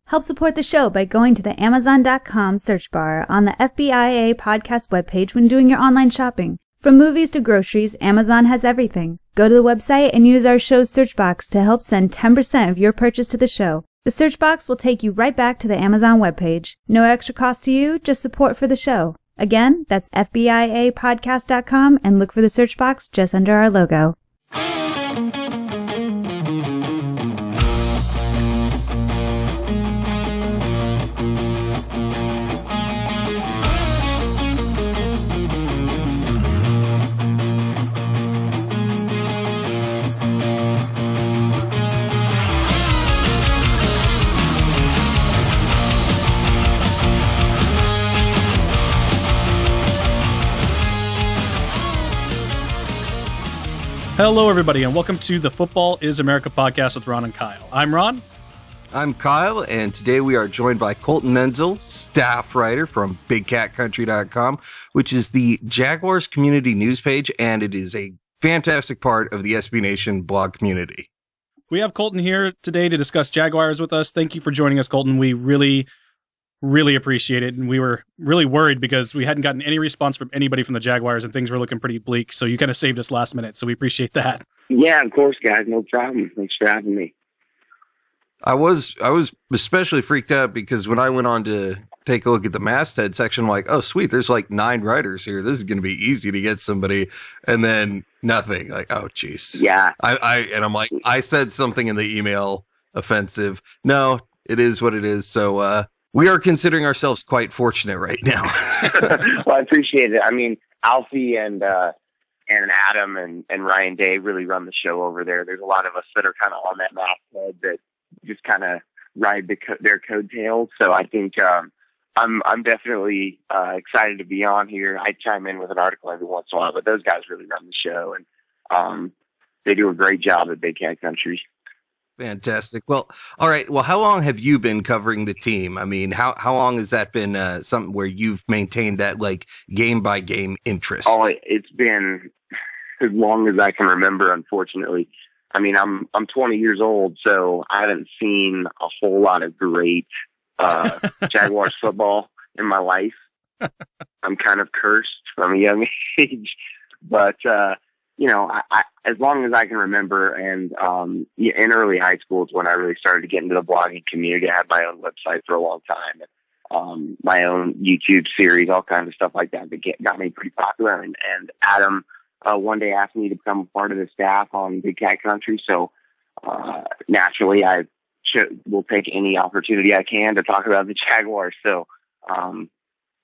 Help support the show by going to the Amazon.com search bar on the FBIA podcast webpage when doing your online shopping. From movies to groceries, Amazon has everything. Go to the website and use our show's search box to help send 10% of your purchase to the show. The search box will take you right back to the Amazon webpage. No extra cost to you, just support for the show. Again, that's FBIApodcast.com and look for the search box just under our logo. Hello, everybody, and welcome to the Football is America podcast with Ron and Kyle. I'm Ron. I'm Kyle, and today we are joined by Colton Menzel, staff writer from BigCatCountry.com, which is the Jaguars community news page, and it is a fantastic part of the SB Nation blog community. We have Colton here today to discuss Jaguars with us. Thank you for joining us, Colton. We really appreciate it, and we were really worried because we hadn't gotten any response from anybody from the Jaguars, and things were looking pretty bleak, so you kind of saved us last minute, so we appreciate that. Yeah, of course, guys. No problem. Thanks for having me. I was especially freaked out because when I went on to take a look at the masthead section, I'm like, oh, sweet, there's like 9 writers here. This is going to be easy to get somebody, and then nothing. Like, oh, jeez. Yeah. I'm like, I said something in the email offensive. No, it is what it is, so we are considering ourselves quite fortunate right now. Well, I appreciate it. I mean, Alfie and Adam and Ryan Day really run the show over there. There's a lot of us that are kind of on that masthead that just kind of ride their coattails. So I think I'm definitely excited to be on here. I chime in with an article every once in a while, but those guys really run the show, and they do a great job at Big Cat Country. Fantastic. Well, all right. Well, how long have you been covering the team? I mean, how long has that been something where you've maintained that like game by game interest? Oh, it's been as long as I can remember, unfortunately. I mean, I'm 20 years old, so I haven't seen a whole lot of great Jaguars football in my life. I'm kind of cursed from a young age, but you know, I as long as I can remember, and in early high school is when I really started to get into the blogging community. I had my own website for a long time, and my own YouTube series, all kinds of stuff like that got me pretty popular. And Adam one day asked me to become a part of the staff on Big Cat Country, so naturally I will take any opportunity I can to talk about the Jaguars. So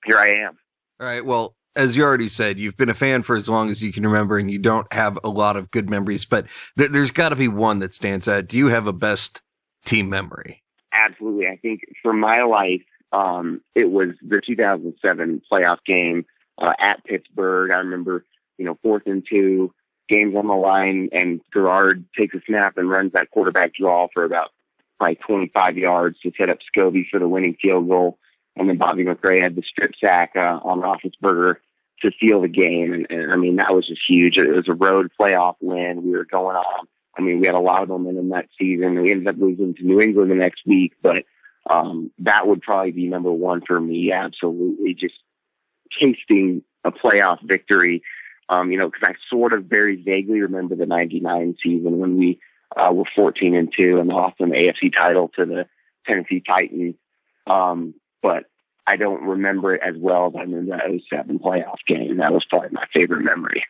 here I am. All right. Well, as you already said, you've been a fan for as long as you can remember, and you don't have a lot of good memories, but there's got to be one that stands out. Do you have a best team memory? Absolutely. I think for my life, it was the 2007 playoff game at Pittsburgh. I remember, 4th and 2, games on the line, and Gerard takes a snap and runs that quarterback draw for about 25 yards to set up Scobie for the winning field goal. And then Bobby McRae had the strip sack on Roethlisberger to seal the game. And I mean, that was just huge. It was a road playoff win. We were going on. I mean, we had a lot of momentum that season. We ended up losing to New England the next week, but that would probably be number one for me. Absolutely. Just tasting a playoff victory. Because I sort of very vaguely remember the 99 season when we were 14-2 and lost an AFC title to the Tennessee Titans. But I don't remember it as well as I remember that 07 playoff game. That was probably my favorite memory.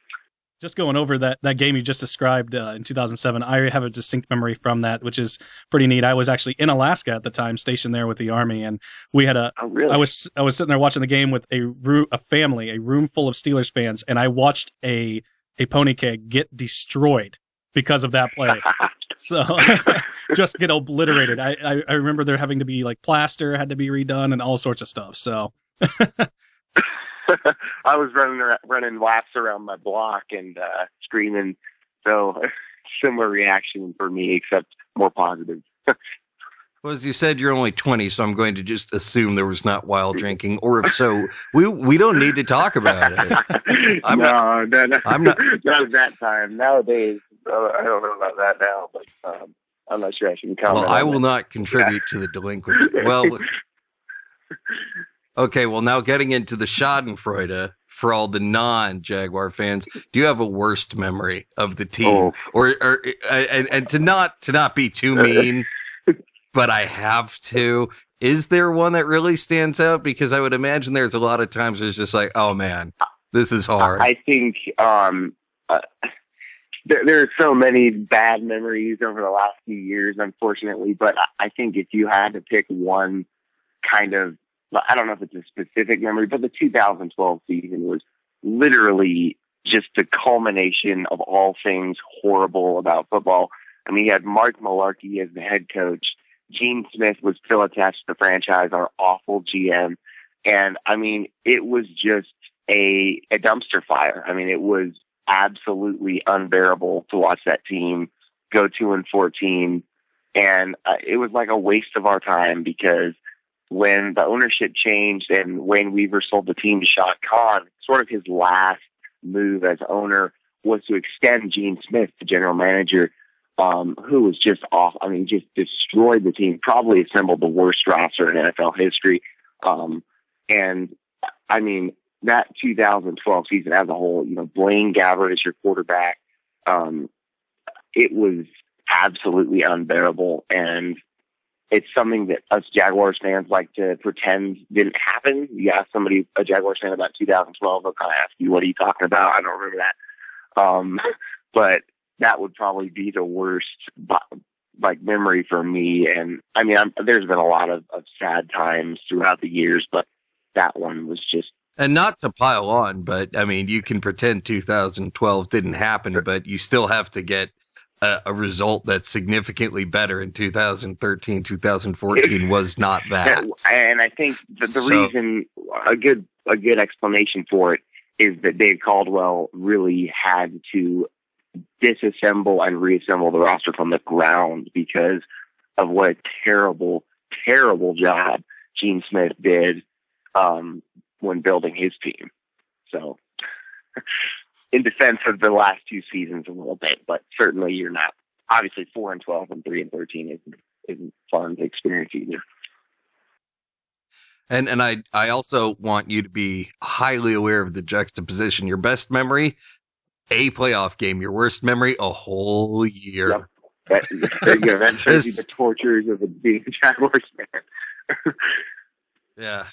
Just going over that game you just described in 2007, I have a distinct memory from that, which is pretty neat. I was actually in Alaska at the time, stationed there with the Army, and we had I was sitting there watching the game with a room full of Steelers fans, and I watched a pony keg get destroyed because of that play. So just get obliterated. I remember there having to be like plaster had to be redone and all sorts of stuff. So I was running laps around my block and screaming. So similar reaction for me, except more positive. Well, as you said, you're only 20, so I'm going to just assume there was not wild drinking, or if so, we don't need to talk about it. I'm not at that time. Nowadays, I don't know about that now, but I'm not sure I should comment. Well, I will not contribute to the delinquency. Well, okay. Well, now getting into the Schadenfreude for all the non-Jaguar fans, do you have a worst memory of the team, or and to not be too mean, but I have to. Is there one that really stands out? Because I would imagine there's a lot of times it's just like, oh man, this is hard. I think there are so many bad memories over the last few years, unfortunately. But I think if you had to pick one kind of, I don't know if it's a specific memory, but the 2012 season was literally just the culmination of all things horrible about football. I mean, you had Mark Malarkey as the head coach. Gene Smith was still attached to the franchise, our awful GM. And I mean, it was just a dumpster fire. I mean, it was absolutely unbearable to watch that team go 2-14. And it was like a waste of our time, because when the ownership changed and Wayne Weaver sold the team to Shad Khan, sort of his last move as owner was to extend Gene Smith, the general manager, who was just off. I mean, just destroyed the team, probably assembled the worst roster in NFL history. And I mean, that 2012 season as a whole, Blaine Gabbert is your quarterback. It was absolutely unbearable. And it's something that us Jaguars fans like to pretend didn't happen. You ask somebody, a Jaguars fan, about 2012, they'll kind of ask you, what are you talking about? I don't remember that. But that would probably be the worst, memory for me. And I mean, there's been a lot of sad times throughout the years, but that one was just. And not to pile on, but I mean, you can pretend 2012 didn't happen, but you still have to get a result that's significantly better in 2013, 2014 was not that. And I think the reason, a good explanation for it is that Dave Caldwell really had to disassemble and reassemble the roster from the ground because of what a terrible, terrible job Gene Smith did when building his team. So, in defense of the last two seasons a little bit, but certainly you're not. Obviously, 4-12 and 3-13 isn't fun to experience either. And I also want you to be highly aware of the juxtaposition. Your best memory, a playoff game. Your worst memory, a whole year. Yep. That shows you the tortures of being a Jaguars fan. Yeah.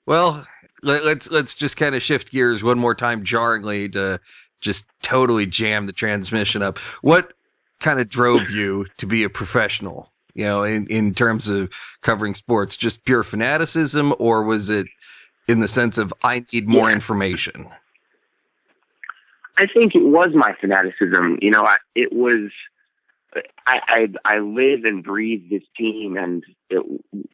Well, let's just kind of shift gears one more time jarringly to just totally jam the transmission up. What kind of drove you to be a professional, in terms of covering sports? Just pure fanaticism, or was it in the sense of I need more information? I think it was my fanaticism. It was, I live and breathe this team, and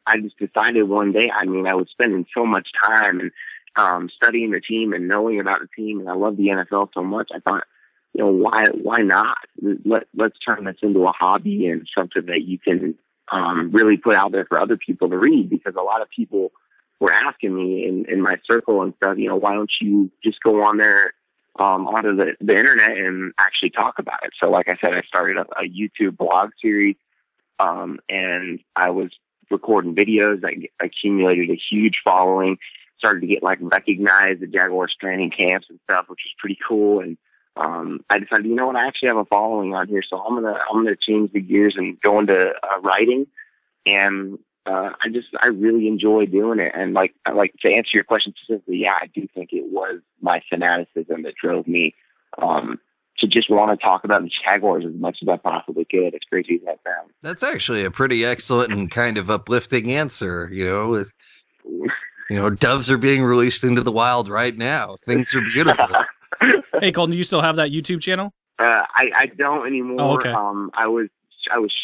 I just decided one day, I was spending so much time and studying the team and knowing about the team, and I love the NFL so much. I thought, why not? Let's turn this into a hobby and something that you can really put out there for other people to read, because a lot of people were asking me in my circle and stuff, why don't you just go on there onto the internet and actually talk about it. So like I said, I started a YouTube blog series, and I was recording videos. I accumulated a huge following, started to get recognized at Jaguars training camps and stuff, which was pretty cool. And I decided, I actually have a following on here, so I'm gonna change the gears and go into writing. And I really enjoy doing it. And like to answer your question specifically, yeah, I do think it was my fanaticism that drove me to just want to talk about the Jaguars as much as I possibly could. As crazy as that sounds. That's actually a pretty excellent and kind of uplifting answer. Doves are being released into the wild right now. Things are beautiful. Hey, Colton, do you still have that YouTube channel? I don't anymore. Oh, okay. I was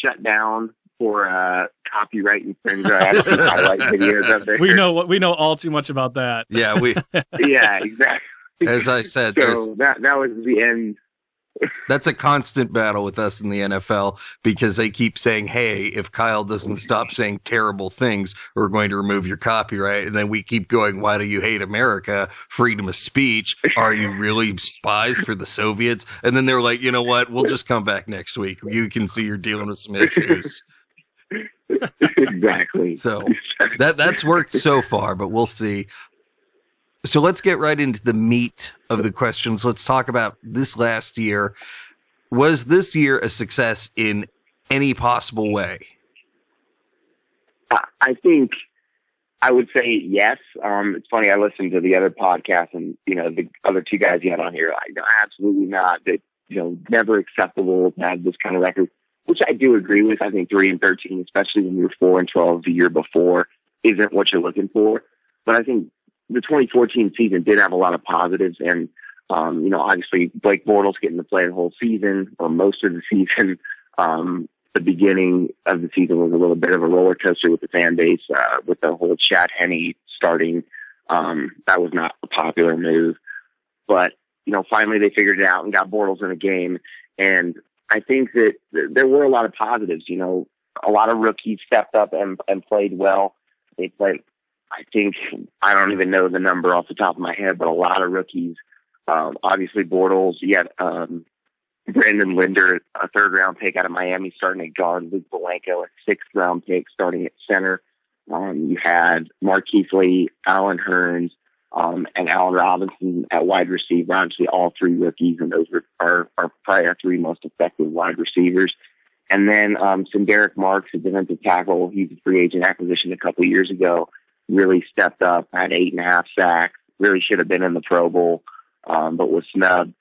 shut down for copyright infringement. I had to highlight videos up there. We know all too much about that. Yeah, yeah, exactly. As I said, so that was the end That's a constant battle with us in the NFL because they keep saying, hey, if Kyle doesn't stop saying terrible things, we're going to remove your copyright. And then we keep going, why do you hate America? Freedom of speech. Are you really spies for the Soviets? And then they're like, you know what? We'll just come back next week. You can see you're dealing with some issues. Exactly. So that's worked so far, but we'll see. So let's get right into the meat of the questions. Let's talk about this last year. Was this year a success in any possible way? I think I would say yes. It's funny. I listened to the other podcast, and the other two guys you had on here. Absolutely not. That never acceptable to have this kind of record, which I do agree with. I think 3-13, especially when you were 4-12 the year before, isn't what you're looking for. But I think the 2014 season did have a lot of positives, and obviously Blake Bortles getting to play the whole season or most of the season. The beginning of the season was a little bit of a roller coaster with the fan base, with the whole Chad Henne starting. That was not a popular move, but finally they figured it out and got Bortles in a game. And I think that there were a lot of positives. A lot of rookies stepped up and played well. They played, I don't even know the number off the top of my head, but a lot of rookies. Obviously Bortles, you had Brandon Linder, a 3rd-round pick out of Miami, starting at guard. Luke Belenko, a 6th-round pick, starting at center. You had Marquise Lee, Alan Hearns, and Allen Robinson at wide receiver. Obviously, all 3 rookies, and those are probably our 3 most effective wide receivers. And then some Derek Marks, a defensive tackle. He's a free agent acquisition a couple of years ago. Really stepped up, had 8.5 sacks. Really should have been in the Pro Bowl, but was snubbed.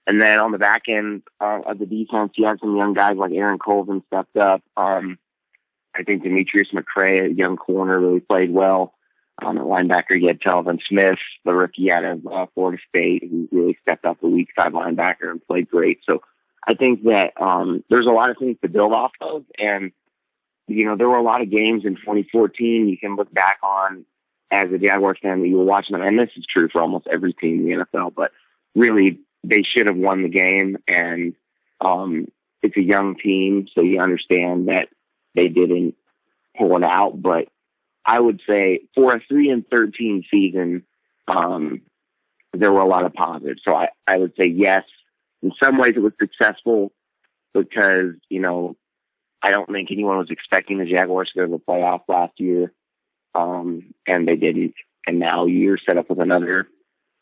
And then on the back end of the defense, you had some young guys like Aaron Colvin stepped up. I think Demetrius McCray, a young corner, really played well. At linebacker, you had Telvin Smith, the rookie out of Florida State, who really stepped up, the weak side linebacker, and played great. So I think that there's a lot of things to build off of. And, there were a lot of games in 2014 you can look back on as a Jaguars fan that you were watching them. And this is true for almost every team in the NFL, but really, they should have won the game, and it's a young team, so you understand that they didn't pull it out. But I would say for a 3-13 season, there were a lot of positives. So I would say yes. In some ways, it was successful because I don't think anyone was expecting the Jaguars to go to the playoffs last year, and they didn't. And now you're set up with another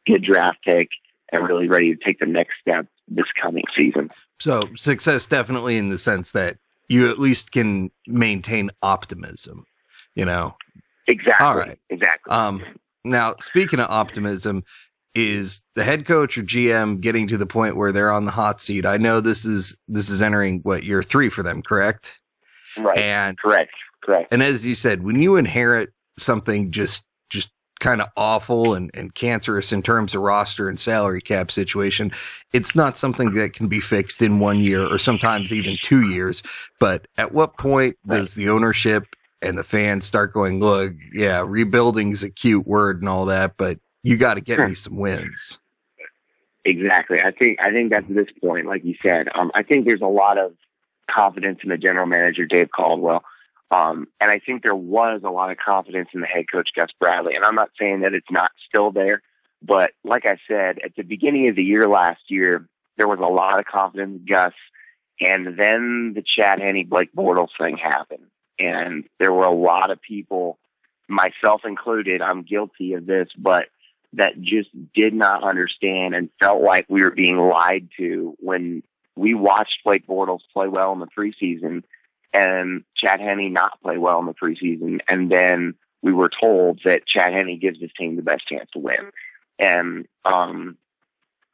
good draft pick and really ready to take the next step this coming season. So success definitely in the sense that you at least can maintain optimism, Exactly. All right. Exactly. Now, speaking of optimism, is the head coach or GM getting to the point where they're on the hot seat? I know this is entering year 3 for them, correct? Right. And correct. And as you said, when you inherit something just kind of awful and cancerous in terms of roster and salary cap situation, it's not something that can be fixed in 1 year or sometimes even 2 years. But at what point does the ownership and the fans start going, look, yeah, rebuilding is a cute word and all that, but you got to get me some wins? Exactly. I think that's this point, like you said. I think there's a lot of confidence in the general manager, Dave Caldwell. And I think there was a lot of confidence in the head coach, Gus Bradley. And I'm not saying that it's not still there, but like I said, at the beginning of the year last year, there was a lot of confidence in Gus. And then the Chad Henne, Blake Bortles thing happened. And there were a lot of people, myself included, I'm guilty of this, but that just did not understand and felt like we were being lied to when we watched Blake Bortles play well in the preseason and Chad Henne not play well in the preseason. And then we were told that Chad Henne gives his team the best chance to win. And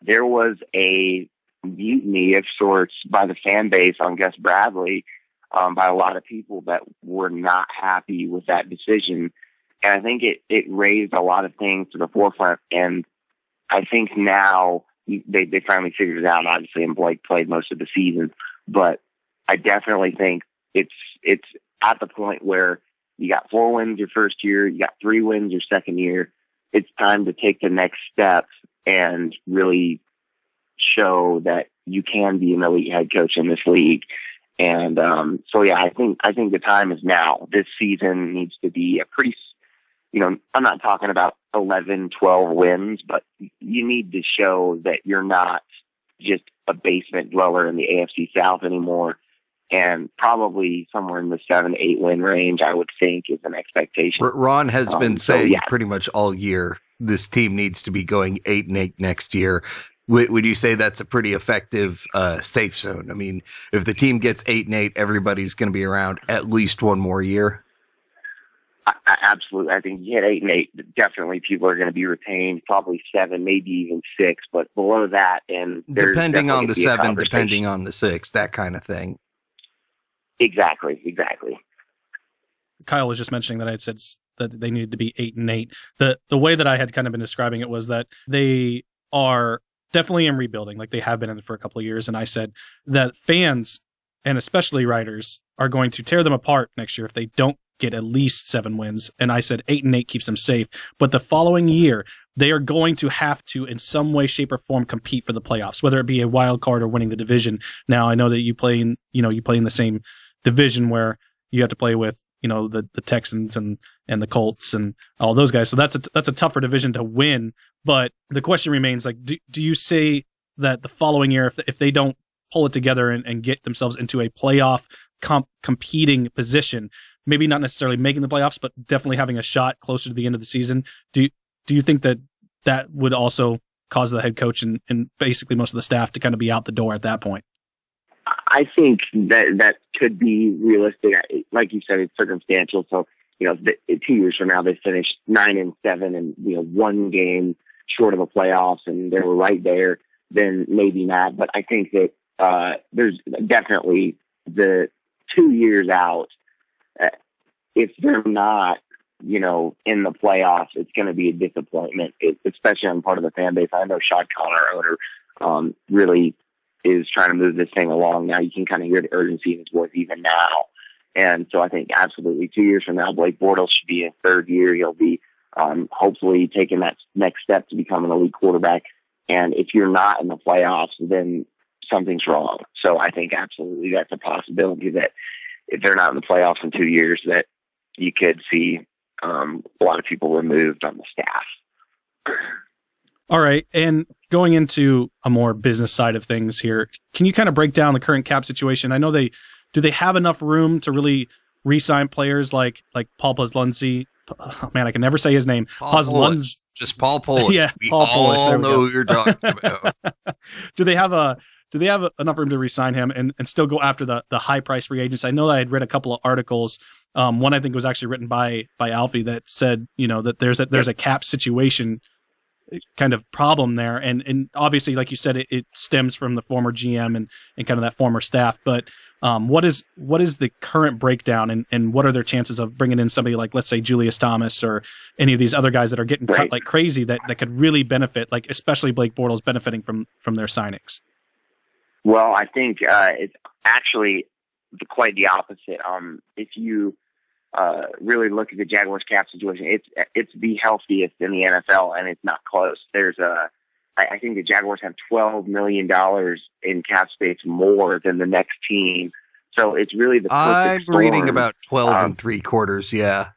there was a mutiny of sorts by the fan base on Gus Bradley, by a lot of people that were not happy with that decision. And I think it raised a lot of things to the forefront. And I think now they finally figured it out, obviously, and Blake played most of the season. But I definitely think it's at the point where you got 4 wins your first year, you got 3 wins your second year. It's time to take the next step and really show that you can be an elite head coach in this league. And so, yeah, I think the time is now. This season needs to be a pretty, I'm not talking about 11, 12 wins, but you need to show that you're not just a basement dweller in the AFC South anymore. And probably somewhere in the 7-8 win range, I would think, is an expectation. Ron has been saying pretty much all year this team needs to be going 8-8 next year. Would you say that's a pretty effective safe zone? I mean, if the team gets 8-8, everybody's going to be around at least one more year. Absolutely. I think you hit 8-8, definitely people are going to be retained, probably 7, maybe even 6, but below that, and depending on the 7, depending on the 6, that kind of thing. Exactly. Kyle was just mentioning that I had said that they needed to be 8-8. The way that I had kind of been describing it was that they are definitely in rebuilding, like they have been in it for a couple of years. And I said that fans, and especially writers, are going to tear them apart next year if they don't get at least 7 wins. And I said 8-8 keeps them safe. But the following year, they are going to have to, in some way, shape, or form, compete for the playoffs, whether it be a wild card or winning the division. Now, I know that you play in the same division where you have to play with, the Texans and the Colts and all those guys. So that's a tougher division to win. But the question remains, like, do you say that the following year, if they don't pull it together and get themselves into a playoff competing position, maybe not necessarily making the playoffs, but definitely having a shot closer to the end of the season, do you think that would also cause the head coach and basically most of the staff to kind of be out the door at that point? I think that could be realistic. Like you said, it's circumstantial. So, 2 years from now, they finished 9-7 and, one game short of the playoffs and they were right there, then maybe not. But I think that there's definitely the 2 years out. If they're not, in the playoffs, it's going to be a disappointment, especially on part of the fan base. I know Shad Khan, our owner, really is trying to move this thing along now. You can kind of hear the urgency in his voice even now. And so I think absolutely 2 years from now, Blake Bortles should be in third year. He'll be hopefully taking that next step to become an elite quarterback. And if you're not in the playoffs, then something's wrong. So I think absolutely that's a possibility that if they're not in the playoffs in 2 years, that you could see a lot of people removed on the staff. All right. And going into a more business side of things here, can you kind of break down the current cap situation? I know do they have enough room to really re-sign players like Paul Poslunsky? Oh, man, I can never say his name. Just Paul Polish. Yeah, we Paul Polish. all know who you're talking about. Do they have enough room to re-sign him and still go after the high price free agents? I know that I had read a couple of articles. One I think was actually written by Alfie that said, that there's a cap situation kind of problem there. And obviously, like you said, it stems from the former GM and kind of that former staff. But what is the current breakdown and what are their chances of bringing in somebody like, let's say, Julius Thomas or any of these other guys that are getting cut like crazy that could really benefit, like especially Blake Bortles benefiting from their signings? Well, I think it's actually quite the opposite. If you really look at the Jaguars cap situation, it's the healthiest in the NFL, and it's not close. I think the Jaguars have $12 million in cap space more than the next team. So it's really the perfect storm. reading about 12 3/4, yeah,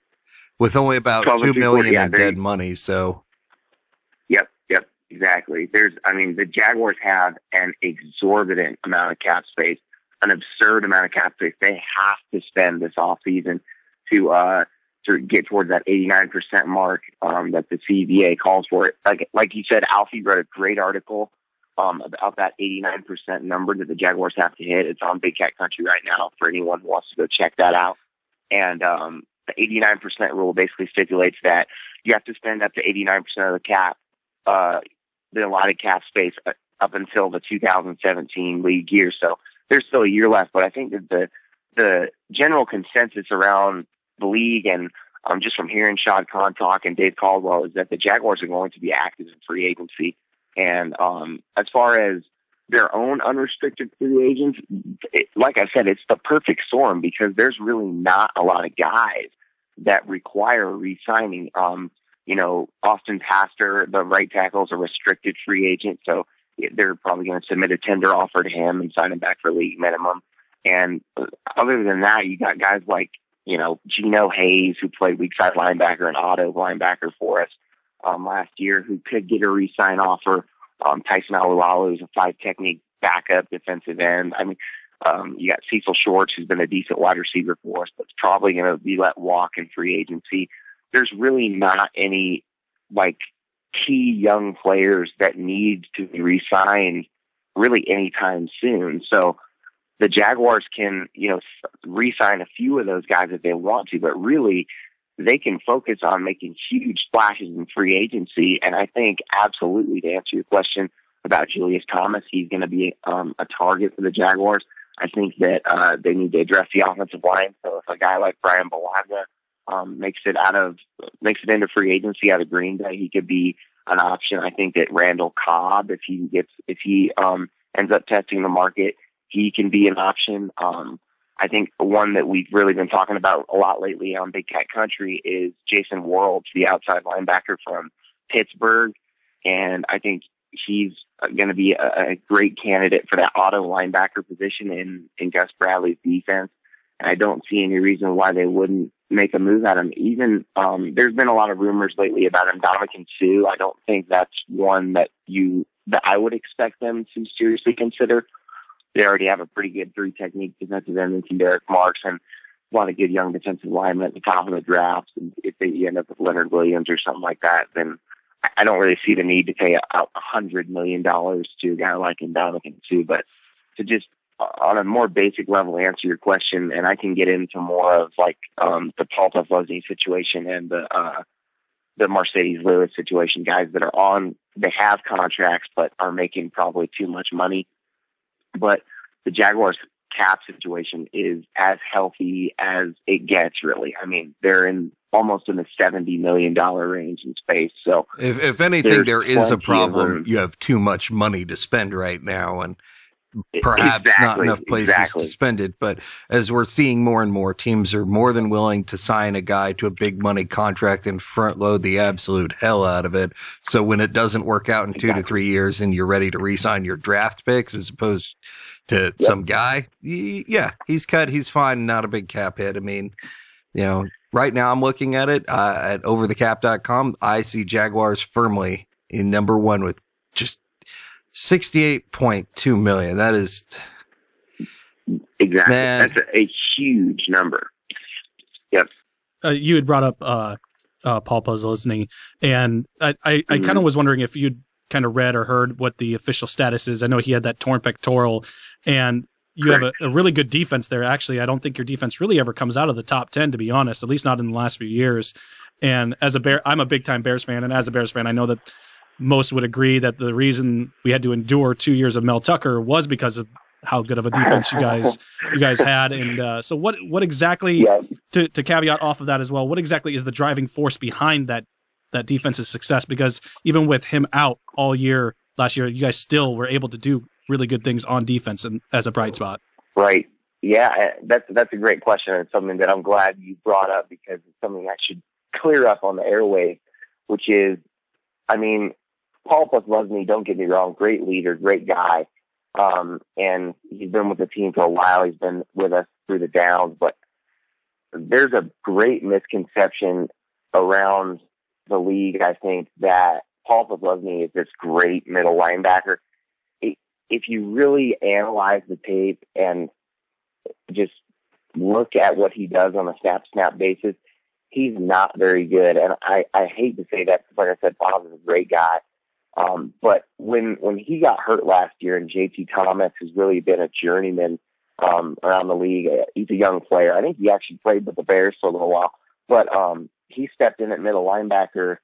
with only about $2 million in dead money. So, Yep, exactly. The Jaguars have an exorbitant amount of cap space, an absurd amount of cap space. They have to spend this offseason to get towards that 89% mark that the CBA calls for. It. Like you said, Alfie wrote a great article about that 89% number that the Jaguars have to hit. It's on Big Cat Country right now for anyone who wants to go check that out. And the 89% rule basically stipulates that you have to spend up to 89% of the cap, the allotted cap space up until the 2017 league year. So there's still a year left, but I think that the general consensus around the league and just from hearing Shad Khan talk and Dave Caldwell is that the Jaguars are going to be active in free agency. And as far as their own unrestricted free agents, like I said, it's the perfect storm because there's really not a lot of guys that require re-signing. Austin Pastor, the right tackle, is a restricted free agent, so they're probably going to submit a tender offer to him and sign him back for league minimum. And other than that, you got guys like, Geno Hayes, who played weak side linebacker and auto linebacker for us last year, who could get a re-sign offer. Tyson Alualu is a 5 technique backup defensive end. I mean, you got Cecil Shorts, who's been a decent wide receiver for us, but probably going to be let walk in free agency. There's really not any key young players that need to be re-signed really anytime soon. So the Jaguars can, re-sign a few of those guys if they want to, but really they can focus on making huge splashes in free agency. And I think absolutely, to answer your question about Julius Thomas, he's going to be a target for the Jaguars. I think that they need to address the offensive line. So if a guy like Brian Balaga makes it into free agency out of Green Bay, he could be an option. I think that Randall Cobb, if he ends up testing the market, he can be an option. I think one that we've really been talking about a lot lately on Big Cat Country is Jason Worlds, the outside linebacker from Pittsburgh. And I think he's going to be a great candidate for that auto linebacker position in Gus Bradley's defense. And I don't see any reason why they wouldn't make a move at him. Even there's been a lot of rumors lately about Ndamukong Suh. I don't think that's one that I would expect them to seriously consider. They already have a pretty good 3 technique defensive end in Derek Marks and a lot of good young defensive linemen at the top of the draft. And if they end up with Leonard Williams or something like that, then I don't really see the need to pay out $100 million to a guy like Ndamukong Suh. But to just on a more basic level answer your question, and I can get into more of the Paul Posluszny situation and the Mercedes Lewis situation, guys that they have contracts but are making probably too much money. But the Jaguars cap situation is as healthy as it gets, really. I mean, they're almost in the $70 million range in space. So if anything, there is a problem. You have too much money to spend right now, and perhaps not enough places to spend it. But as we're seeing more and more, teams are more than willing to sign a guy to a big money contract and front load the absolute hell out of it. So when it doesn't work out in 2 to 3 years and you're ready to re-sign your draft picks as opposed to some guy, he's cut, he's fine, not a big cap hit. I mean, right now I'm looking at it at overthecap.com. I see Jaguars firmly in number 1 with just $68.2 million. That is exactly, man. That's a huge number. Yep. You had brought up Paul Posluszny, and I kind of was wondering if you'd kind of read or heard what the official status is. I know he had that torn pectoral, and you have a really good defense there. Actually, I don't think your defense really ever comes out of the top 10, to be honest, at least not in the last few years. And as a Bear, I'm a big time Bears fan, and as a Bears fan, I know that most would agree that the reason we had to endure 2 years of Mel Tucker was because of how good of a defense you guys had. And so what exactly, to caveat off of that as well, what exactly is the driving force behind that defense's success? Because even with him out all year last year, you guys still were able to do really good things on defense and as a bright spot. Right. Yeah, that's a great question. It's something that I'm glad you brought up because it's something I should clear up on the airwaves, which is, I mean, Paul Posluszny, don't get me wrong, great leader, great guy. And he's been with the team for a while. He's been with us through the downs, but there's a great misconception around the league, I think, that Paul Posluszny is this great middle linebacker. If you really analyze the tape and just look at what he does on a snap basis, he's not very good. And I hate to say that because, like I said, Paul is a great guy. But when he got hurt last year, and JT Thomas has really been a journeyman around the league, he's a young player. I think he actually played with the Bears for a little while, but he stepped in at middle linebacker,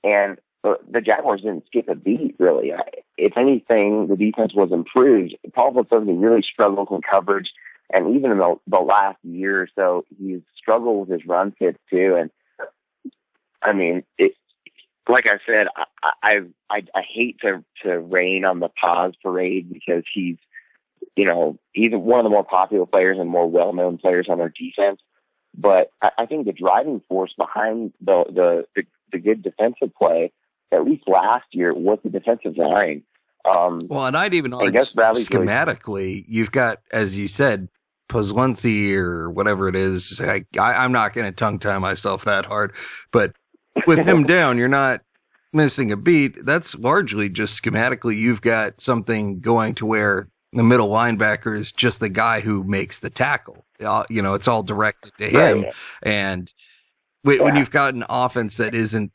and the Jaguars didn't skip a beat, really. If anything, the defense was improved. Paul Posluszny really struggled in coverage, and even in the last year or so, he's struggled with his run fits too. And I mean, like I said, I hate to rain on the pause parade because he's one of the more popular players and more well-known players on our defense. But I think the driving force behind the good defensive play, at least last year, was the defensive line. Well, and I'd even argue schematically, you've got, as you said, Pozlensi or whatever it is. I'm not going to tongue tie myself that hard, but with him down, you're not missing a beat. That's largely just schematically. You've got something going to where the middle linebacker is just the guy who makes the tackle. It's all directed to him. Right. And when you've got an offense that isn't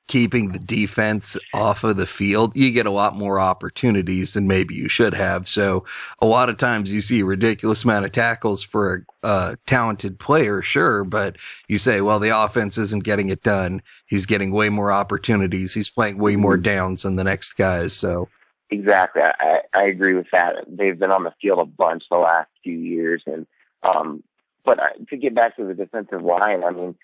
keeping the defense off of the field, you get a lot more opportunities than maybe you should have. So a lot of times you see a ridiculous amount of tackles for a talented player, sure, but you say, well, the offense isn't getting it done. He's getting way more opportunities. He's playing way more downs than the next guys. So exactly. I agree with that. They've been on the field a bunch the last few years. And, but to get back to the defensive line, I mean,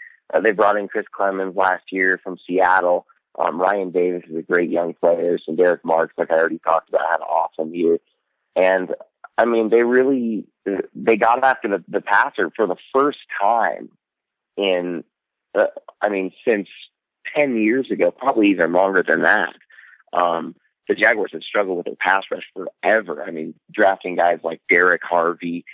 they brought in Chris Clemens last year from Seattle. Ryan Davis is a great young player. And Derek Marks, like I already talked about, had an awesome year. And, I mean, they got after the passer for the first time in, since 10 years ago, probably even longer than that. The Jaguars have struggled with their pass rush forever. I mean, drafting guys like Derek Harvey,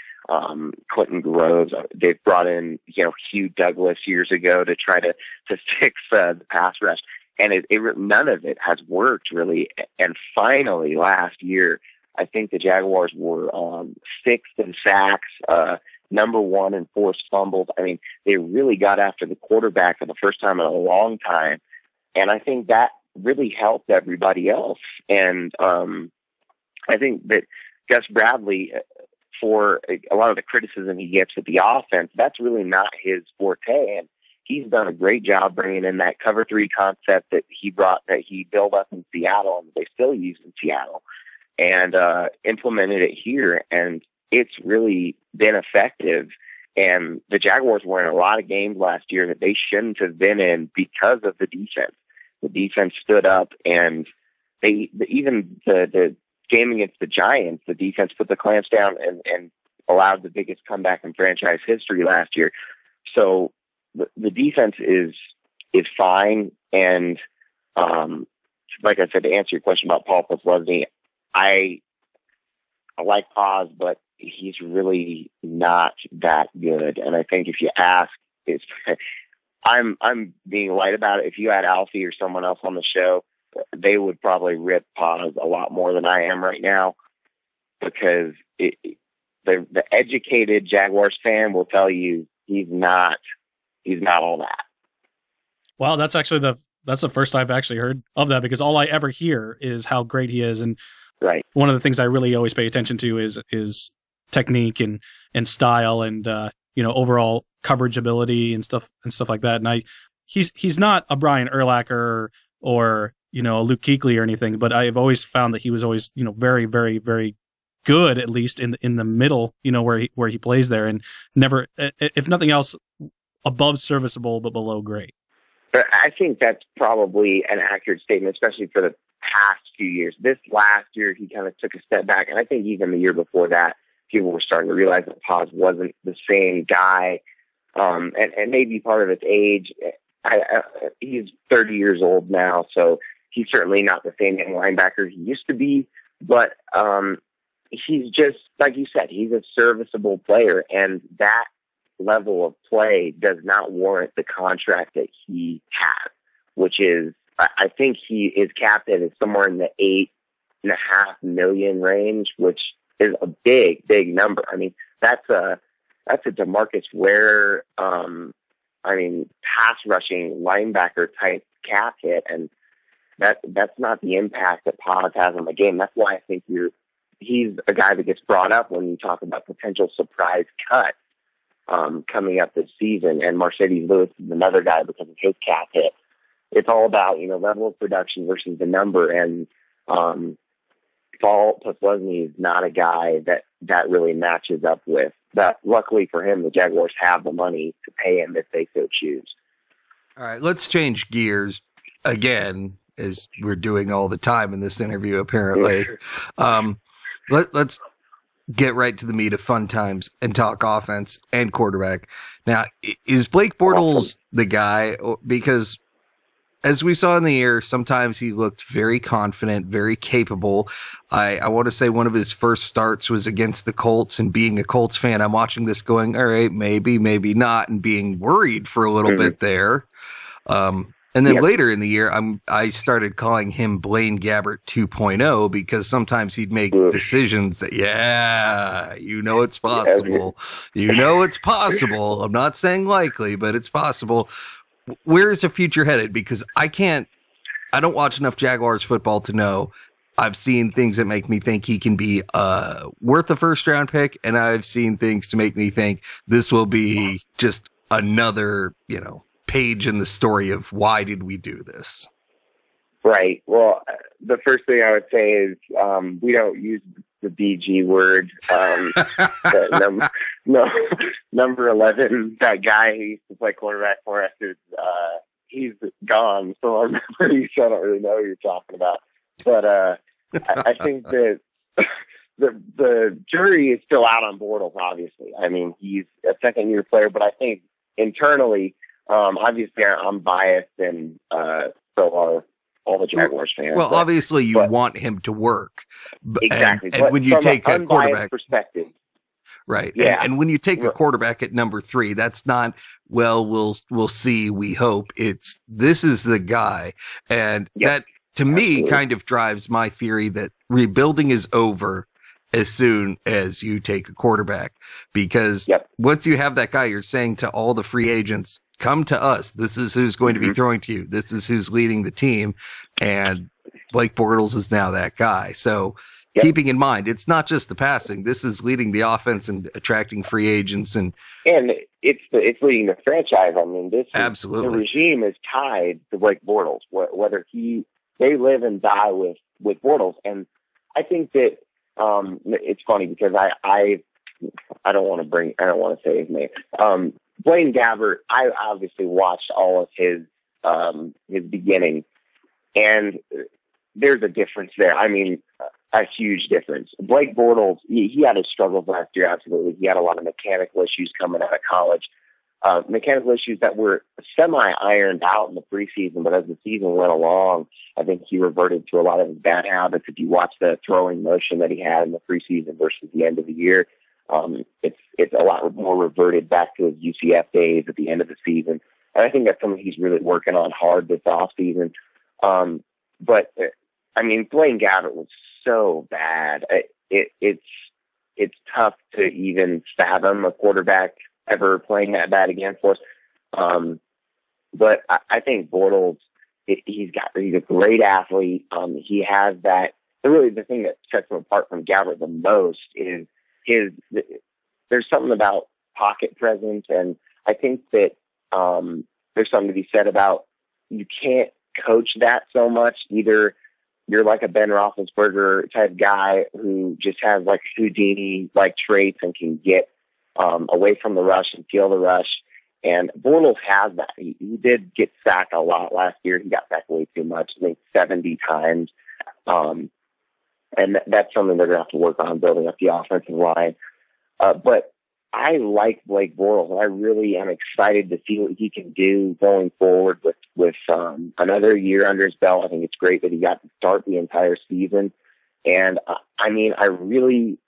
Clinton Groves. They've brought in, Hugh Douglas years ago to try to fix the pass rush. And none of it has worked really. And finally last year, I think the Jaguars were, sixth in sacks, number one in forced fumbles. I mean, they really got after the quarterback for the first time in a long time. And I think that really helped everybody else. And, I think that Gus Bradley, for a lot of the criticism he gets with the offense, that's really not his forte. And he's done a great job bringing in that cover 3 concept that he built up in Seattle and they still use in Seattle, and implemented it here. And it's really been effective. And the Jaguars were in a lot of games last year that they shouldn't have been in because of the defense. The defense stood up, and even the game against the Giants, the defense put the clamps down and allowed the biggest comeback in franchise history last year. So the defense is fine. And, like I said, to answer your question about Paul Pozlensi, I like Paz, but he's really not that good. And I think if you ask, I'm being light about it. If you had Alfie or someone else on the show, they would probably rip Paz a lot more than I am right now, because the educated Jaguars fan will tell you he's not all that. Wow, that's the first I've actually heard of that, because all I ever hear is how great he is. And right, one of the things I really always pay attention to is technique and style and overall coverage ability and stuff like that. And he's not a Brian Urlacher or a Luke Kuechly or anything, but I've always found that he was always, very, very, very good, at least in the middle, where he plays there, and never, if nothing else, above serviceable, but below great. I think that's probably an accurate statement, especially for the past few years. This last year, he kind of took a step back. And I think even the year before that, people were starting to realize that Paz wasn't the same guy. And maybe part of it's age. He's 30 years old now, so he's certainly not the same linebacker he used to be, but he's just, like you said, he's a serviceable player, and that level of play does not warrant the contract that he has, which is, I think his cap hit is somewhere in the $8.5 million range, which is a big, big number. I mean, that's a DeMarcus Ware, pass rushing linebacker type cap hit, and that's not the impact that Paz has on the game. That's why I think he's a guy that gets brought up when you talk about potential surprise cuts coming up this season. And Mercedes Lewis is another guy because of his cap hit. It's all about, level of production versus the number. And Paul Pozlensi is not a guy that really matches up with that. Luckily for him, the Jaguars have the money to pay him if they so choose. All right, let's change gears again, as we're doing all the time in this interview, apparently. Let's get right to the meat of fun times and talk offense and quarterback. Now, is Blake Bortles the guy? Because as we saw in the year, sometimes he looked very confident, very capable. I want to say one of his first starts was against the Colts, and being a Colts fan, I'm watching this going, all right, maybe not, and being worried for a little bit there. And then later in the year, I started calling him Blaine Gabbert 2.0 because sometimes he'd make decisions that, it's possible. It's possible. I'm not saying likely, but it's possible. Where is the future headed? Because I don't watch enough Jaguars football to know. I've seen things that make me think he can be worth a first round pick, and I've seen things to make me think this will be just another, page in the story of why did we do this? Right. Well, the first thing I would say is we don't use the BG word. Number 11, that guy who used to play quarterback for us, he's gone. So I'm pretty sure I don't really know who you're talking about. But I think that the jury is still out on Bortles, obviously. I mean, he's a second-year player, but I think internally, obviously I'm biased, and so are all the Jaguars fans. Well, obviously you want him to work. Exactly. And when you take a quarterback perspective. Right. Yeah. And when you take a quarterback at number 3, that's not, we'll see, we hope. This is the guy. And that, to me, kind of drives my theory that rebuilding is over as soon as you take a quarterback. Because once you have that guy, you're saying to all the free agents, come to us. This is who's going to be throwing to you. This is who's leading the team. And Blake Bortles is now that guy. So keeping in mind, it's not just the passing. This is leading the offense and attracting free agents. And it's leading the franchise. I mean, absolutely. The regime is tied to Blake Bortles, whether they live and die with Bortles. And I think that it's funny because I don't want to say his name. Blaine Gabbert, I obviously watched all of his beginning, and there's a difference there. I mean, a huge difference. Blake Bortles, he had his struggles last year, absolutely. He had a lot of mechanical issues coming out of college, mechanical issues that were semi-ironed out in the preseason, but as the season went along, I think he reverted to a lot of his bad habits. If you watch the throwing motion that he had in the preseason versus the end of the year, it's a lot more reverted back to his UCF days at the end of the season. And I think that's something he's really working on hard this offseason. But I mean, Blaine Gabbert was so bad. It's tough to even fathom a quarterback ever playing that bad again for us. But I think Bortles, he's a great athlete. He has that. Really, the thing that sets him apart from Gabbert the most is there's something about pocket presence, and I think that there's something to be said about you can't coach that so much. Either you're like a Ben Roethlisberger type guy who just has like Houdini like traits and can get away from the rush and feel the rush. And Bortles has that. He did get sacked a lot last year. He got sacked way too much, I think 70 times. And that's something they're going to have to work on, building up the offensive line. But I like Blake Bortles, and I really am excited to see what he can do going forward with another year under his belt. I think it's great that he got to start the entire season. And I mean, I really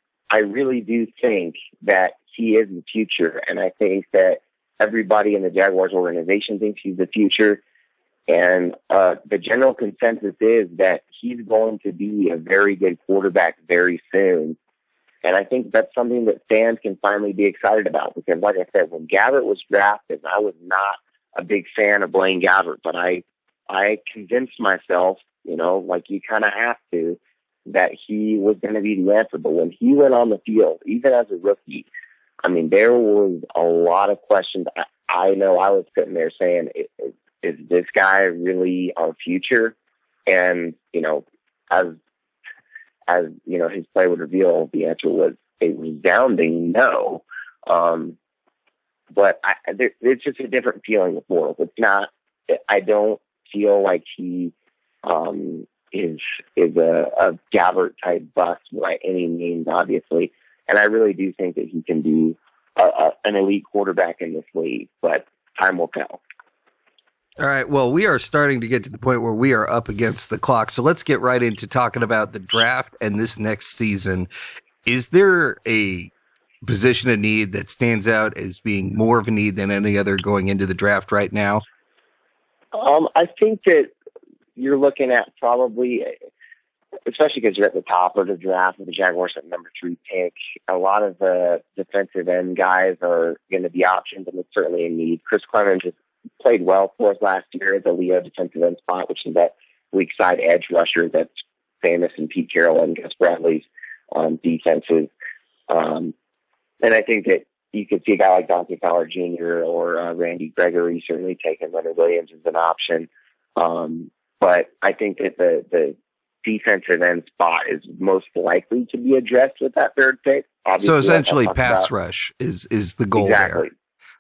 do think that he is the future. And I think that everybody in the Jaguars organization thinks he's the future. And the general consensus is that he's going to be a very good quarterback very soon. And I think that's something that fans can finally be excited about, because like I said, when Gabbert was drafted, I was not a big fan of Blaine Gabbert, but I convinced myself, like you kind of have to, that he was going to be the answer. But when he went on the field, even as a rookie, I mean, there was a lot of questions. I know I was sitting there saying, is this guy really our future? And, as his play would reveal, the answer was a resounding no. But it's just a different feeling with Bortles. It's not, I don't feel like he is a Gabbert type bust by any means, obviously. And I really do think that he can be an elite quarterback in this league, but time will tell. All right. Well, we are starting to get to the point where we are up against the clock. So let's get right into talking about the draft and this next season. Is there a position of need that stands out as being more of a need than any other going into the draft right now? I think that you're looking at probably, especially because you're at the top of the draft with the Jaguars at number 3 pick, a lot of the defensive end guys are going to be options, and it's certainly a need. Chris Clemens just played well for us last year at the Leo defensive end spot, which is that weak side edge rusher that's famous in Pete Carroll and Gus Bradley's defenses. And I think that you could see a guy like Dante Fowler Jr. or Randy Gregory certainly taking Leonard Williams as an option. But I think that the defensive end spot is most likely to be addressed with that 3rd pick. Obviously, so essentially pass rush is the goal exactly. There.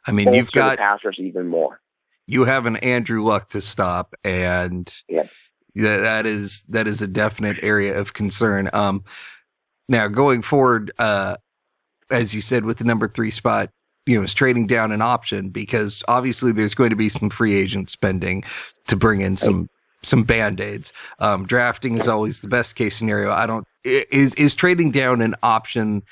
I mean, you've got pass rush even more. You have an Andrew Luck to stop, and yes. that is a definite area of concern. Now going forward, as you said, with the number 3 spot, is trading down an option because obviously there's going to be some free agent spending to bring in some Band-Aids. Drafting is always the best case scenario. Is trading down an option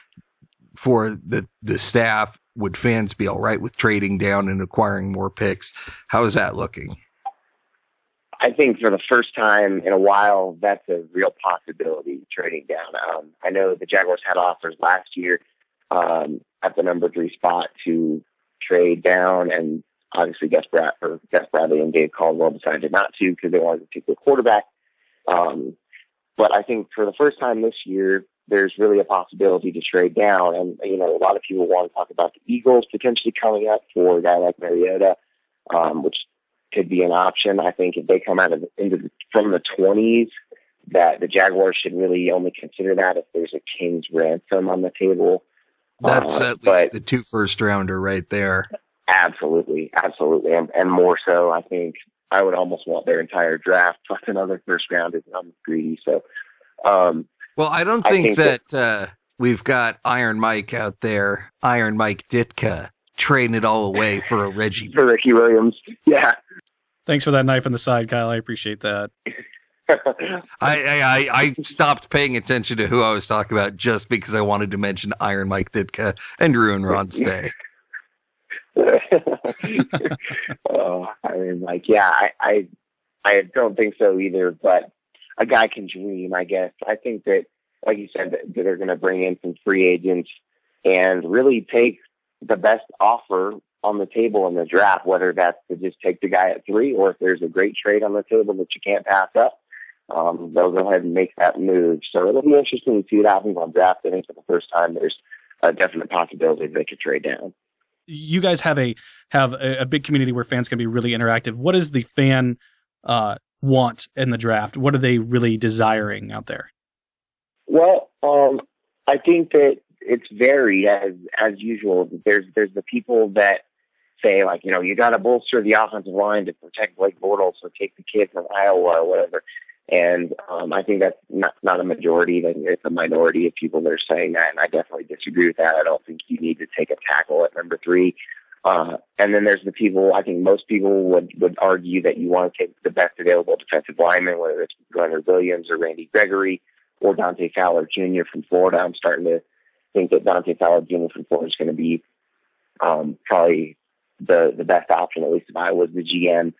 for the staff? Would fans be all right with trading down and acquiring more picks? How is that looking? I think for the first time in a while, that's a real possibility, trading down. I know the Jaguars had offers last year at the number 3 spot to trade down, and obviously Gus Bradley and Dave Caldwell decided not to because they wanted to take the quarterback. But I think for the first time this year, there's really a possibility to trade down. And, a lot of people want to talk about the Eagles potentially coming up for a guy like Mariota, which could be an option. I think if they come out from the 20s, that the Jaguars should really only consider that if there's a king's ransom on the table. That's at least the 2 first-rounder right there. Absolutely. And more so, I think I would almost want their entire draft plus another first round if I'm greedy. So, well, I don't think that we've got Iron Mike out there, Iron Mike Ditka, trading it all away for a Reggie. For Ricky Williams. Yeah. Thanks for that knife in the side, Kyle. I appreciate that. I stopped paying attention to who I was talking about just because I wanted to mention Iron Mike Ditka and ruin Ron's day. I don't think so either, but a guy can dream, I guess. I think that, like you said, that they're going to bring in some free agents and really take the best offer on the table in the draft, whether that's to just take the guy at 3 or if there's a great trade on the table that you can't pass up, they'll go ahead and make that move. So it'll be interesting to see what happens on draft day. For the first time, there's a definite possibility they could trade down. You guys have a big community where fans can be really interactive. What does the fan want in the draft? What are they really desiring out there? Well, I think that it's varied as usual. There's the people that say, like, you got to bolster the offensive line to protect Blake Bortles or take the kid from Iowa or whatever. And I think that's not a majority. It's a minority of people that are saying that, and I definitely disagree with that. I don't think you need to take a tackle at number 3. And then there's the people, I think most people would argue that you want to take the best available defensive lineman, whether it's Leonard Williams or Randy Gregory or Dante Fowler Jr. from Florida. I'm starting to think that Dante Fowler Jr. from Florida is going to be probably the best option, at least if I was the GM.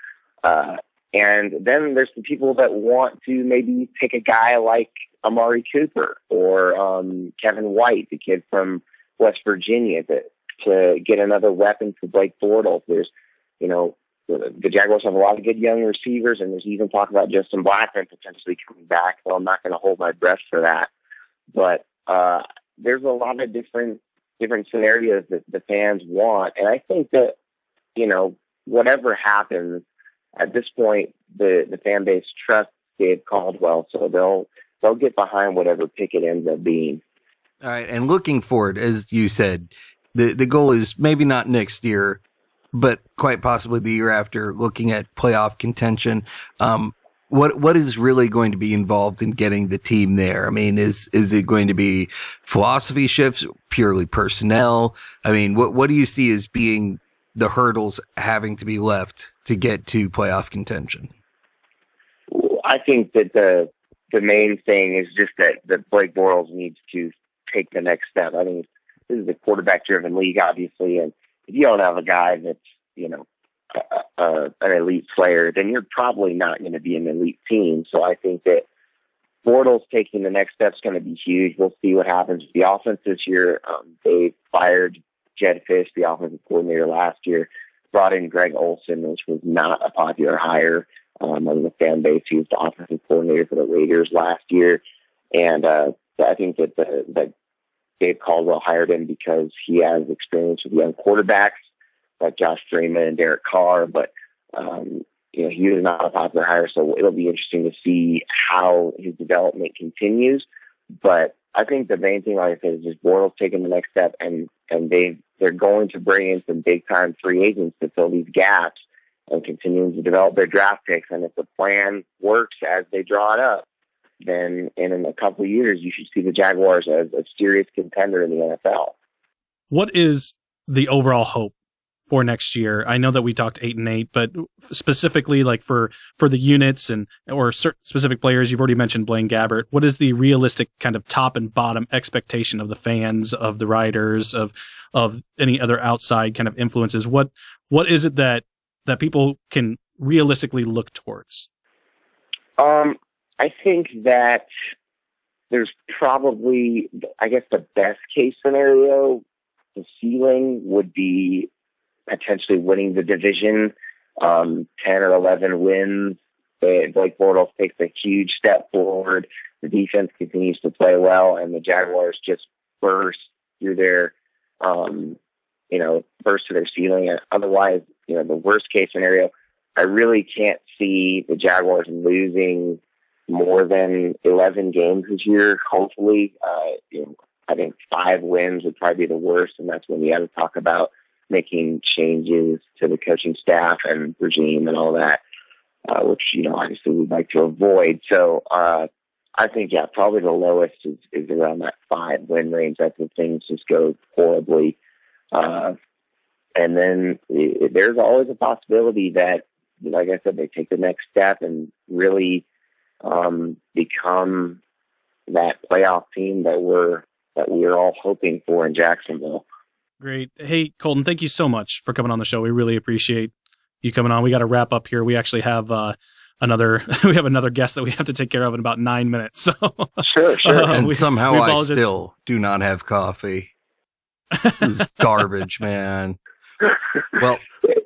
And then there's the people that want to maybe pick a guy like Amari Cooper or Kevin White, the kid from West Virginia, to get another weapon for Blake Bortles. There's, the Jaguars have a lot of good young receivers, and there's even talk about Justin Blackman potentially coming back. So I'm not going to hold my breath for that. But there's a lot of different scenarios that the fans want, and I think that whatever happens at this point, the fan base trusts Dave Caldwell, so they'll get behind whatever pick it ends up being. All right, and looking forward, as you said, the goal is maybe not next year, but quite possibly the year after, looking at playoff contention. What is really going to be involved in getting the team there? I mean, is it going to be philosophy shifts, purely personnel? I mean, what do you see as being the hurdles having to be left to get to playoff contention? I think that the main thing is just that Blake Bortles needs to take the next step. I mean, this is a quarterback-driven league, obviously, and if you don't have a guy that's, an elite player, then you're probably not going to be an elite team. So I think that Bortles taking the next step is going to be huge. We'll see what happens with the offense this year. They fired Jed Fish, the offensive coordinator, last year, brought in Greg Olson, which was not a popular hire among the fan base. He was the offensive coordinator for the Raiders last year. And I think that Dave Caldwell hired him because he has experience with young quarterbacks like Josh Freeman and Derek Carr, but he was not a popular hire, so it'll be interesting to see how his development continues. But I think the main thing, like I said, is just Bortles taking the next step, and they're going to bring in some big-time free agents to fill these gaps and continuing to develop their draft picks. And if the plan works as they draw it up, then in a couple of years, you should see the Jaguars as a serious contender in the NFL. What is the overall hope for next year? I know that we talked 8-8, but specifically like for the units or certain specific players, you've already mentioned Blaine Gabbert. What is the realistic kind of top and bottom expectation of the fans, of the writers, of any other outside kind of influences? What is it that people can realistically look towards? I think that there's probably, I guess, the best case scenario, the ceiling would be potentially winning the division, 10 or 11 wins. Blake Bortles takes a huge step forward. The defense continues to play well, and the Jaguars just burst through their, burst to their ceiling. And otherwise, the worst case scenario, I really can't see the Jaguars losing more than 11 games this year. Hopefully, I think 5 wins would probably be the worst, and that's when you have to talk about making changes to the coaching staff and regime and all that, which, obviously we'd like to avoid. So I think, probably the lowest is around that 5-win range. That's when things just go horribly. And then there's always a possibility that, like I said, they take the next step and really become that playoff team that we're all hoping for in Jacksonville. Great. Hey, Colton, thank you so much for coming on the show. We really appreciate you coming on. We got to wrap up here. We actually have another guest that we have to take care of in about 9 minutes. So sure. And somehow I still do not have coffee. This is garbage, man. Well,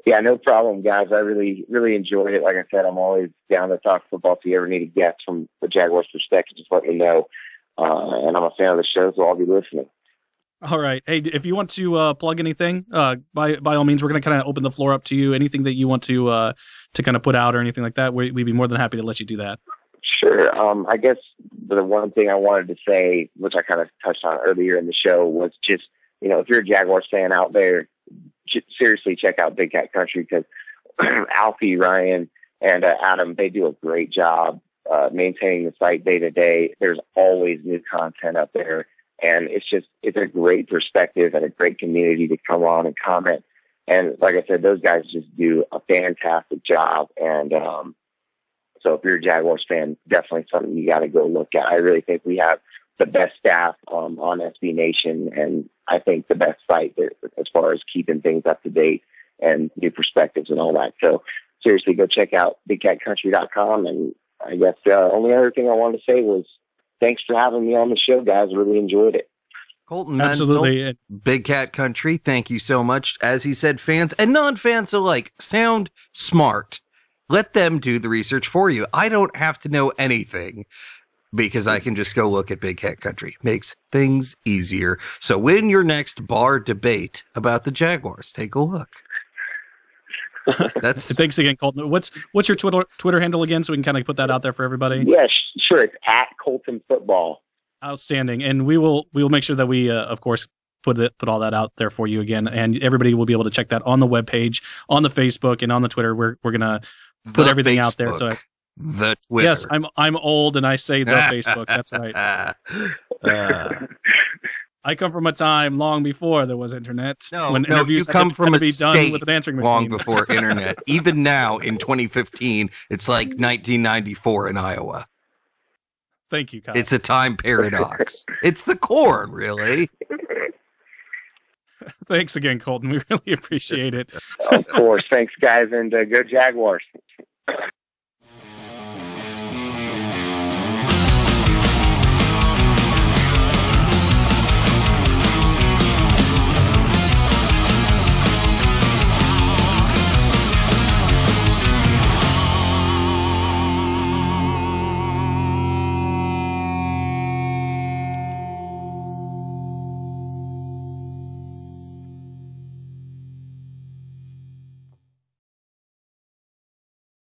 yeah, no problem, guys. I really, really enjoyed it. Like I said, I'm always down to talk football. If you ever need a guest from the Jaguars perspective, just let me know. And I'm a fan of the show, so I'll be listening. All right. Hey, if you want to plug anything, by all means, we're going to kind of open the floor up to you. Anything that you want to kind of put out or anything like that, we'd be more than happy to let you do that. Sure. I guess the one thing I wanted to say, which I kind of touched on earlier in the show, was just, if you're a Jaguars fan out there, seriously check out Big Cat Country, because Alfie, Ryan, and Adam, they do a great job maintaining the site day to day. There's always new content up there. And it's a great perspective and a great community to come on and comment. And like I said, those guys just do a fantastic job. And so if you're a Jaguars fan, definitely something you got to go look at. I really think we have the best staff on SB Nation, and I think the best site as far as keeping things up to date and new perspectives and all that. So seriously, go check out bigcatcountry.com. And I guess the only other thing I wanted to say was, thanks for having me on the show, guys. Really enjoyed it. Colton Menzel, Big Cat Country, thank you so much. As he said, fans and non-fans alike, sound smart. Let them do the research for you. I don't have to know anything because I can just go look at Big Cat Country. Makes things easier. So win your next bar debate about the Jaguars. Take a look. Thanks again, Colton. What's your Twitter handle again, so we can kind of put that out there for everybody? Yeah, sure. It's at Colton Football. Outstanding, and we will make sure that we of course put all that out there for you again, and everybody will be able to check that on the webpage, on the Facebook, and on the Twitter. We're gonna put everything out there. So the Twitter. Yes, I'm old and I say the Facebook. That's right. I come from a time long before there was internet. No, when interviews you come from a be done state with an answering long machine. before internet. Even now, in 2015, it's like 1994 in Iowa. Thank you, Kyle. It's a time paradox. It's the core, really. Thanks again, Colton. We really appreciate it. Of course. Thanks, guys, and go Jaguars.